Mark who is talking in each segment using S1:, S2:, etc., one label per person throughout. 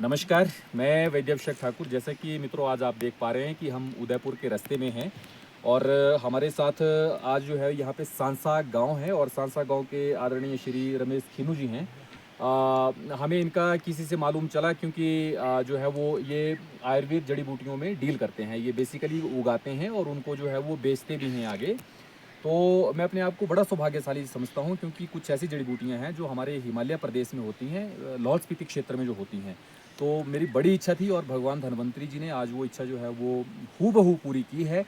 S1: नमस्कार, मैं वैद्याभिषेक ठाकुर। जैसा कि मित्रों आज आप देख पा रहे हैं कि हम उदयपुर के रास्ते में हैं और हमारे साथ आज जो है यहाँ पे सांसा गांव है और सांसा गांव के आदरणीय श्री रमेश खीनू जी हैं। हमें इनका किसी से मालूम चला क्योंकि जो है वो ये आयुर्वेद जड़ी बूटियों में डील करते हैं। ये बेसिकली उगाते हैं और उनको जो है वो बेचते भी हैं आगे। तो मैं अपने आप को बड़ा सौभाग्यशाली समझता हूँ क्योंकि कुछ ऐसी जड़ी बूटियाँ हैं जो हमारे हिमालय प्रदेश में होती हैं, लाहौल स्पीति क्षेत्र में जो होती हैं। तो मेरी बड़ी इच्छा थी और भगवान धन्वंतरी जी ने आज वो इच्छा जो है वो हूबहू पूरी की है।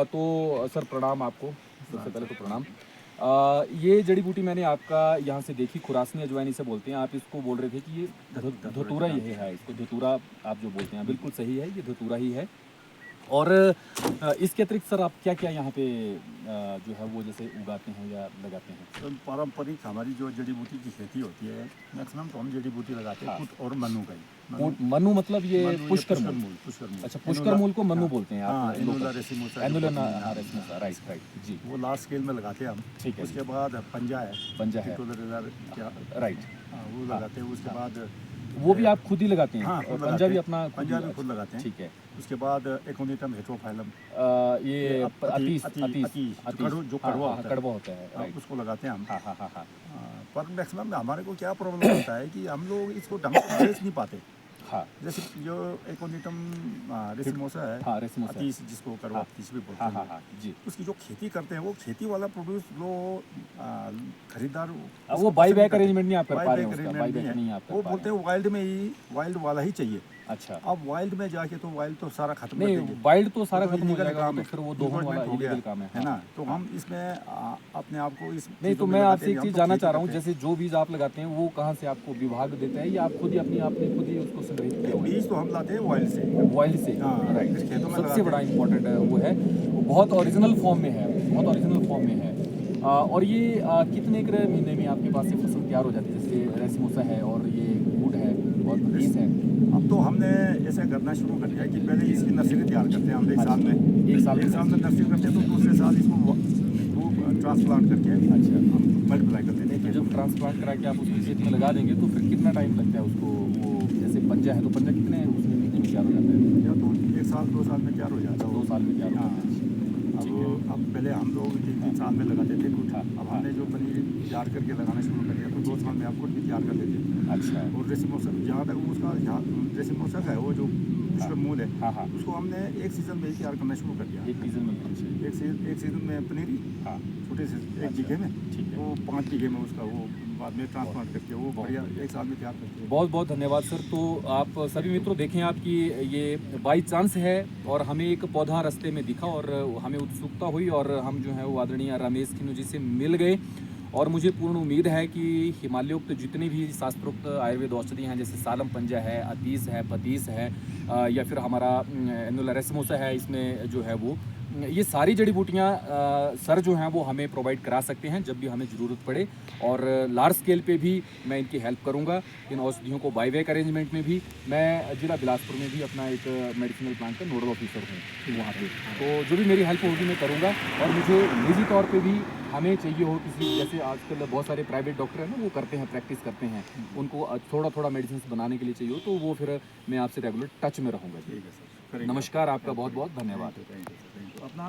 S1: तो सर प्रणाम आपको, सबसे पहले तो प्रणाम। ये जड़ी बूटी मैंने आपका यहाँ से देखी, खुरासनी अजवाइन इसे बोलते हैं। आप इसको बोल रहे थे कि ये धतूरा ही है, इसको धतूरा आप जो बोलते हैं, बिल्कुल सही है, ये धतूरा ही है। और इसके अतिरिक्त सर आप क्या क्या यहाँ पे जो है वो जैसे उगाते हैं या लगाते हैं?
S2: तो पारंपरिक हमारी जो जड़ी बूटी की खेती होती है, मैक्सिमम तो हम जड़ी बूटी लगाते हैं कुट और मन्नू का ही।
S1: मन्नू मतलब ये पुष्कर मूल।
S2: पुष्कर मूल।
S1: अच्छा, पुष्कर मूल को मन्नू बोलते हैं
S2: हाँ,
S1: आप?
S2: एनुला रेसिमोसा।
S1: एनुला रेसिमोसा, राइट राइट जी।
S2: वो लार्ज स्केल में लगाते हैं हम।
S1: ठीक है।
S2: उसके बाद पंजा है,
S1: पंजा है,
S2: क्या
S1: राइट,
S2: वो लगाते हैं। उसके बाद
S1: वो भी आप खुद ही लगाते हैं?
S2: हाँ,
S1: और पंजा भी अपना
S2: पंजा भी खुद लगाते हैं।
S1: ठीक है।
S2: उसके बाद एकोनिटम हेट्रोफाइलम,
S1: ये अतीस
S2: जो कड़वा
S1: होता है, राइट,
S2: उसको लगाते हैं हम।
S1: हाँ हाँ हाँ हाँ।
S2: पर मैक्सिमम हमारे को क्या प्रॉब्लम होता है कि हम लोग इसको ढंग से बेच नहीं पाते।
S1: हाँ,
S2: जैसे जो एकोनिटम रेसिमोसा है,
S1: हाँ, रेसिमोसा,
S2: अतीस जिसको कड़वा अतीस भी बोलते हैं।
S1: हाँ हाँ जी।
S2: उसकी जो खेती करते हैं वो खेती वाला प्रोड्यूस वो खरीदार
S1: वो बाई बैक अरेंजमेंट नहीं आप कर पा रहे हैं,
S2: वो बोलते हैं वाइल्ड में ही वाइल्ड वाला ही चाहिए।
S1: अच्छा,
S2: अब वाइल्ड में जाके तो वाइल्ड तो सारा खत्म कर
S1: नहीं,
S2: देंगे।
S1: वाइल्ड तो सारा
S2: तो
S1: खत्म हो
S2: illegal
S1: जाएगा,
S2: काम
S1: तो
S2: है,
S1: फिर वो दोनों वाला
S2: हो गया
S1: इलीगल काम है
S2: ना। तो हम इसमें अपने आप को इस
S1: नहीं, तो
S2: चीज़ों में
S1: मैं
S2: लगाते
S1: आपसे एक
S2: हैं।
S1: चीज़
S2: हम तो
S1: जानना
S2: खेती
S1: चाह रहा हूँ,
S2: करते हैं।
S1: जैसे जो बीज आप लगाते हैं वो कहाँ से आपको विभाग देता है या आप खुद ही आपने खुद ही उसको संग्रहित किया हुआ है?
S2: बीज तो हम लाते हैं वाइल्ड से।
S1: वाइल्ड से,
S2: हाँ,
S1: राइट।
S2: खेतों में
S1: सबसे बड़ा
S2: लगाते
S1: इम्पोर्टेंट वो है, वो बहुत ओरिजिनल फॉर्म में है, बहुत ओरिजिनल फॉर्म में है। और ये कितने एक महीने में आपके पास से फसल तैयार हो जाती है? जैसे रेसिमोसा है और ये गुड़ है और पीस है।
S2: अब तो हमने ऐसा करना शुरू कर दिया कि पहले इसकी नर्सरी तैयार करते हैं हम एक साल में।
S1: एक साल
S2: में नर्सरी करते हैं तो दूसरे साल इसको ट्रांसप्लांट करके
S1: अच्छा
S2: मल्टीप्लाई कर देते हैं।
S1: जब ट्रांसप्लांट करा के आप उसमें खेत में लगा देंगे तो फिर कितना टाइम लगता है उसको? वो जैसे पंजा है तो पंजा कितने उसमें महीने में तैयार हो जाता है?
S2: या तो 1 साल 2 साल में तैयार हो जाता है।
S1: 2 साल में तैयार हो जाता है।
S2: अब पहले हम लोग 3 साल में लगाते थे कुछ। अब हमने जो पनीर तैयार करके लगाना शुरू कर दिया तो 2 साल में आप खुद भी तैयार कर देते हैं।
S1: अच्छा,
S2: और रेसिमोसा जहाँ तक उसका रेसिमोसा है वो जो पुष्कर मूल है,
S1: हाँ हाँ,
S2: उसको हमने एक सीजन में ही तैयार करना शुरू कर दिया।
S1: एक सीजन में?
S2: एक सीजन में पनीरी,
S1: हाँ,
S2: छोटे से 1 बीघे में,
S1: ठीक है।
S2: वो 5 बीघे में उसका वो बाद में ट्रांसप्लांट करके वो बढ़िया 1 साल में तैयार करते हैं।
S1: बहुत बहुत धन्यवाद सर। तो आप सभी मित्रों देखें, आपकी ये बाई चांस है और हमें एक पौधा रास्ते में दिखा और हमें उत्सुकता हुई और हम जो है वो आदरणीय रमेश खीनू जी से मिल गए। और मुझे पूर्ण उम्मीद है कि हिमालयोक्त जितनी भी शास्त्रोक्त आयुर्वेद औषधि हैं, जैसे सालम पंजा है, अतीस है, पतीस है, या फिर हमारा एनुला रेसिमोसा है, इसमें जो है वो ये सारी जड़ी बूटियाँ सर जो हैं वो हमें प्रोवाइड करा सकते हैं जब भी हमें ज़रूरत पड़े। और लार्ज स्केल पे भी मैं इनकी हेल्प करूंगा। इन औषधियों को बाई बैक अरेंजमेंट में भी मैं जिला बिलासपुर में भी अपना एक मेडिसिनल प्लांट का नोडल ऑफिसर हूँ वहाँ पे। तो जो भी मेरी हेल्प होगी मैं करूँगा। और मुझे निजी तौर पे भी हमें चाहिए हो किसी, जैसे आजकल बहुत सारे प्राइवेट डॉक्टर हैं ना, वो करते हैं, प्रैक्टिस करते हैं, उनको थोड़ा थोड़ा मेडिसिन बनाने के लिए चाहिए हो तो वो फिर मैं आपसे रेगुलर टच में रहूँगा।
S2: ठीक है सर,
S1: नमस्कार, आपका बहुत बहुत धन्यवाद।
S2: अपना